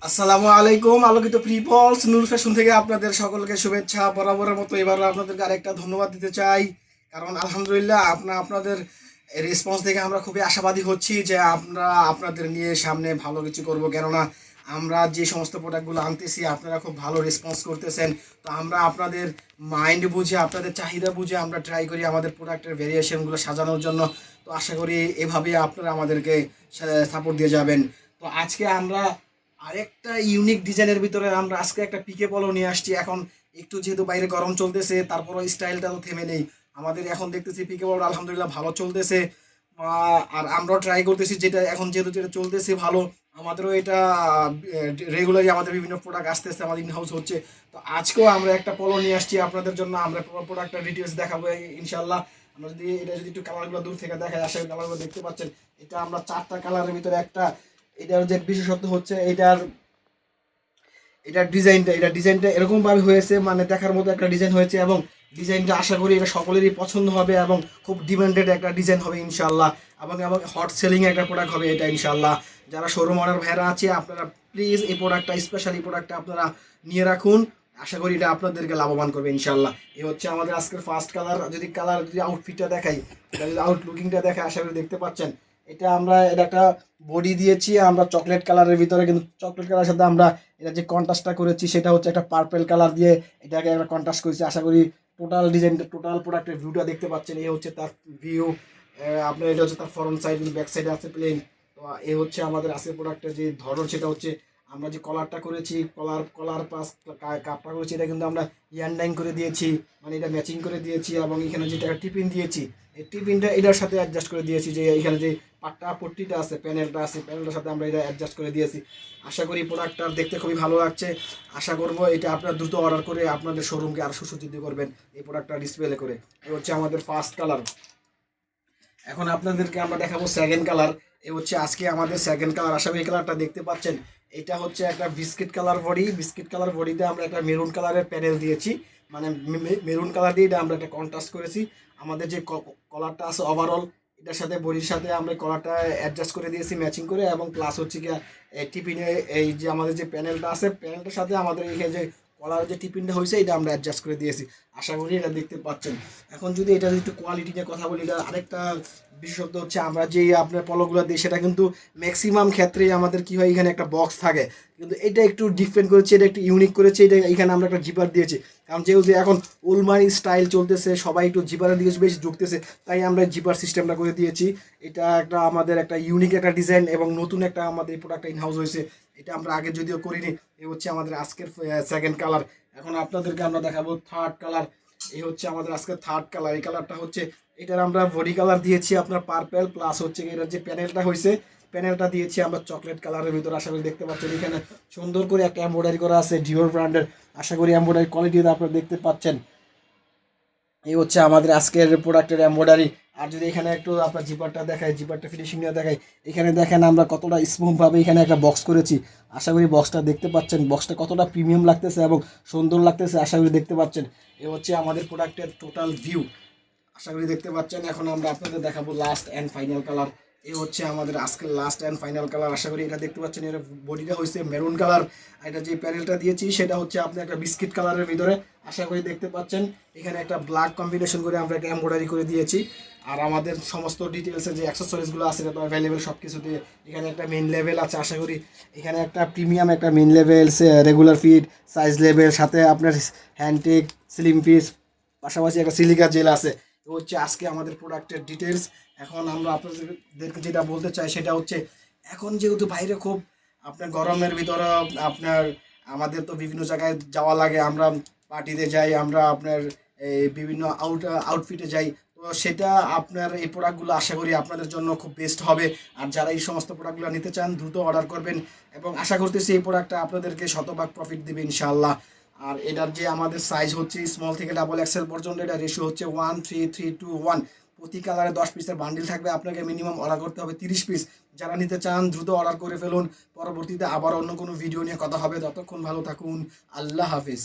আসসালামু আলাইকুম আলোকিত পিপলস নূর ফ্যাশন থেকে আপনাদের সকলকে শুভেচ্ছা। বরাবরের মতো এবার আপনাদেরকে আরেকটা ধন্যবাদ দিতে চাই, কারণ আলহামদুলিল্লাহ আপনাদের রেসপন্স দেখে আমরা খুবই আশাবাদী হচ্ছি যে আমরা আপনাদের নিয়ে সামনে ভালো কিছু করব। কেননা আমরা যে সমস্ত প্রোডাক্টগুলো আনতেছি আপনারা খুব ভালো রেসপন্স করতেছেন। তো আমরা আপনাদের মাইন্ড বুঝে, আপনাদের চাহিদা বুঝে আমরা ট্রাই করি আমাদের প্রোডাক্টের ভেরিয়েশনগুলো সাজানোর জন্য। তো আশা করি এভাবেই আপনারা আমাদেরকে সাপোর্ট দিয়ে যাবেন। তো আজকে আমরা আরেকটা ইউনিক ডিজাইনের ভিতরে আমরা আজকে একটা পিকে পলো নিয়ে আসছি। এখন একটু যেহেতু বাইরে গরম চলতেছে, তারপরও স্টাইলটা তো থেমে নেই আমাদের। এখন দেখতেছি পিকে পলো আলহামদুলিল্লাহ ভালো চলতেছে। আর আমরাও ট্রাই করতেছি, যেটা এখন যেটা চলতেছে ভালো, আমাদেরও এটা রেগুলারই আমাদের বিভিন্ন প্রোডাক্ট আস্তে আস্তে আমাদের ইনহাউস হচ্ছে। তো আজকেও আমরা একটা পলো নিয়ে আসছি আপনাদের জন্য। আমরা প্রোডাক্টটা ডিটেলস দেখাবো ইনশাল্লাহ। আমরা যদি একটু কালারগুলো দূর থেকে দেখাই, আশা করি কালারগুলো দেখতে পাচ্ছেন। এটা আমরা 4টা কালারের ভিতরে একটা, এটার যে বিশেষত্ব হচ্ছে এটা ডিজাইনটা এরকমভাবে হয়েছে, মানে দেখার মতো একটা ডিজাইন হয়েছে। এবং ডিজাইনটা আশা করি এটা সকলেরই পছন্দ হবে এবং খুব ডিমান্ডেড একটা ডিজাইন হবে ইনশাল্লাহ। এবং হট সেলিং একটা প্রোডাক্ট হবে এটা ইনশাল্লাহ। যারা শোরুম অনার ভাইরা আছে আপনারা প্লিজ এই প্রোডাক্টটা, স্পেশালি প্রোডাক্টটা আপনারা নিয়ে রাখুন। আশা করি এটা আপনাদেরকে লাভবান করবে ইনশাল্লাহ। এই হচ্ছে আমাদের আজকের ফার্স্ট কালার। যদি আউটফিটটা দেখাই, এটা যদি আউটলুকিংটা দেখাই, আশা করি দেখতে পাচ্ছেন। এটা একটা বডি দিয়েছি আমরা চকলেট কালারের ভিতরে, কিন্তু চকলেট কালারের সাথে আমরা এটা যে কন্ট্রাস্টটা করেছি সেটা হচ্ছে একটা পার্পেল কালার দিয়ে এটাকে একটা কন্ট্রাস্ট করেছি। আশা করি টোটাল ডিজাইনটা, টোটাল প্রোডাক্টের ভিউটা দেখতে পাচ্ছেন। এই হচ্ছে তার ভিউ। আপনার এটা হচ্ছে তার ফ্রন্ট সাইড, ব্যাক সাইডে আছে প্লেন। তো এই হচ্ছে আমাদের আজকের প্রোডাক্টের যে ধরন, সেটা হচ্ছে আমরা যে কলারটা করেছি, কলার পাস কাপটা করেছি, এটা কিন্তু আমরা ইয়ানডাইং করে দিয়েছি, মানে এটা ম্যাচিং করে দিয়েছি। এবং এখানে যেটা টিফিন দিয়েছি, এই টিফিনটা এটার সাথে অ্যাডজাস্ট করে দিয়েছি, যে এখানে যে পট্টিটা আছে, প্যানেলটা আছে, প্যানেলটার সাথে আমরা এটা অ্যাডজাস্ট করে দিয়েছি। আশা করি প্রোডাক্টটা দেখতে খুবই ভালো লাগছে। আশা করব এটা আপনারা দ্রুত অর্ডার করে আপনাদের শোরুমকে আরও সুসজ্জিত করবেন এই প্রোডাক্টটা ডিসপ্লে করে। এই হচ্ছে আমাদের ফার্স্ট কালার। এখন আপনাদেরকে আমরা দেখাবো সেকেন্ড কালার। এই হচ্ছে আজকে আমাদের সেকেন্ড কালার। আশা করি এই কালারটা দেখতে পাচ্ছেন। এটা হচ্ছে একটা biscuit colour body. Biscuit colour বডিতে আমরা একটা মেরুন কালারের প্যানেল দিয়েছি, মানে মেরুন কালার দিয়ে এটা আমরা একটা কন্ট্রাস্ট করেছি। আমাদের যে কলারটা আছে ওভারঅল, এটার সাথে বডির সাথে আমরা কলারটা অ্যাডজাস্ট করে দিয়েছি ম্যাচিং করে। এবং প্লাস হচ্ছে কি টিফিনে এই যে আমাদের যে প্যানেলটা আছে, প্যানেলটার সাথে আমাদের এখানে যে কলার যে টিফিনটা হয়েছে এটা আমরা অ্যাডজাস্ট করে দিয়েছি। আশা করি এটা দেখতে পাচ্ছেন। এখন যদি এটা একটু কোয়ালিটি নিয়ে কথা বলি, এটা আরেকটা বিশেষত্ব হচ্ছে আমরা যে আপনার পলোগুলো দিই সেটা কিন্তু ম্যাক্সিমাম ক্ষেত্রেই আমাদের কি হয়, এখানে একটা বক্স থাকে, কিন্তু এটা একটু ডিফারেন্ট করেছে, এটা একটু ইউনিক করেছে। এটা এখানে আমরা একটা জিপার দিয়েছি, কারণ যেহেতু এখন উলমানি স্টাইল চলতেছে, সবাই একটু জিপারের দিকে বেশি ঝুঁকতেছে, তাই আমরা জিপার সিস্টেমটা করে দিয়েছি। এটা একটা আমাদের একটা ইউনিক একটা ডিজাইন এবং নতুন একটা আমাদের প্রোডাক্টটা ইনহাউস হয়েছে। এটা আমরা আগে যদিও করিনি। এই হচ্ছে আমাদের আজকের সেকেন্ড কালার। এখন আপনাদেরকে আমরা দেখাবো থার্ড কালার। এই হচ্ছে আমাদের আজকে থার্ড কালার। এই কালারটা হচ্ছে, এটার আমরা বডি কালার দিয়েছি আপনার পার্পেল, প্লাস হচ্ছে এটার যে প্যানেলটা হয়েছে, প্যানেলটা দিয়েছি আমরা চকলেট কালারের ভিতরে। আশা করি দেখতে পাচ্ছেন এখানে সুন্দর করে একটা এমব্রয়ডারি করা আছে ডিওর ব্র্যান্ডের। আশা করি এমব্রয়ডারি কোয়ালিটিটা আপনারা দেখতে পাচ্ছেন। এই হচ্ছে আমাদের আজকের প্রোডাক্টের এমব্রয়ডারি। আর যদি এখানে একটু আপনার জিপারটা দেখায়, জিপারটা ফিনিশিংটা দেখায়, এখানে দেখেন আমরা কতটা স্মুথভাবে এখানে একটা বক্স করেছি। আশা করি বক্সটা দেখতে পাচ্ছেন, বক্সটা কতটা প্রিমিয়াম লাগতেছে এবং সুন্দর লাগতেছে, আশা করি দেখতে পাচ্ছেন। এই হচ্ছে আমাদের প্রোডাক্টের টোটাল ভিউ, আশা করি দেখতে পাচ্ছেন। এখন আমরা আপনাদের দেখাবো লাস্ট অ্যান্ড ফাইনাল কালার। এই হচ্ছে আমাদের আজকের লাস্ট অ্যান্ড ফাইনাল কালার। আশা করি এটা দেখতে পাচ্ছেন। এর বডিটা হয়েছে মেরুন কালার, আর এটা যে প্যানেলটা দিয়েছি সেটা হচ্ছে আপনি একটা বিস্কিট কালারের ভিতরে। আশা করি দেখতে পাচ্ছেন। এখানে একটা ব্ল্যাক কম্বিনেশন করে আমরা একটা এমব্রয়ডারি করে দিয়েছি। আর আমাদের সমস্ত ডিটেলসের যে অ্যাক্সেসরিজগুলো আছে এটা তো অ্যাভেলেবেল সব কিছু দিয়ে। এখানে একটা মেন লেভেল আছে, আশা করি এখানে একটা প্রিমিয়াম একটা main level, regular fit, size level, সাথে আপনার হ্যান্ডটেক, স্লিম পিস, পাশাপাশি একটা সিলিকা জেল আছে। তো হচ্ছে আজকে আমাদের প্রোডাক্টের ডিটেলস। এখন আমরা আপনাদেরকে যেটা বলতে চাই সেটা হচ্ছে, এখন যেহেতু বাইরে খুব আপনার গরমের ভিতরে আপনার আমাদের তো বিভিন্ন জায়গায় যাওয়া লাগে, আমরা পার্টিতে যাই, আমরা আপনার এই বিভিন্ন আউটফিটে যাই। তো সেটা আপনার এই প্রোডাক্টগুলো আশা করি আপনাদের জন্য খুব বেস্ট হবে। আর যারা এই সমস্ত প্রোডাক্টগুলো নিতে চান দ্রুত অর্ডার করবেন, এবং আশা করতেছি এই প্রোডাক্টটা আপনাদেরকে শতভাগ প্রফিট দেবে ইনশাআল্লাহ। আর এটার যে আমাদের সাইজ হচ্ছে স্মল থেকে ডাবল এক্সেল পর্যন্ত, এটা রেশিও হচ্ছে 1:3:3:1। প্রতি কালারে 10 পিসের বান্ডিল থাকবে, আপনাকে মিনিমাম অর্ডার করতে হবে 30 পিস। যারা নিতে চান দ্রুত অর্ডার করে ফেলুন। পরবর্তীতে আবার অন্য কোনো ভিডিও নিয়ে কথা হবে। ততক্ষণ ভালো থাকুন। আল্লাহ হাফিজ।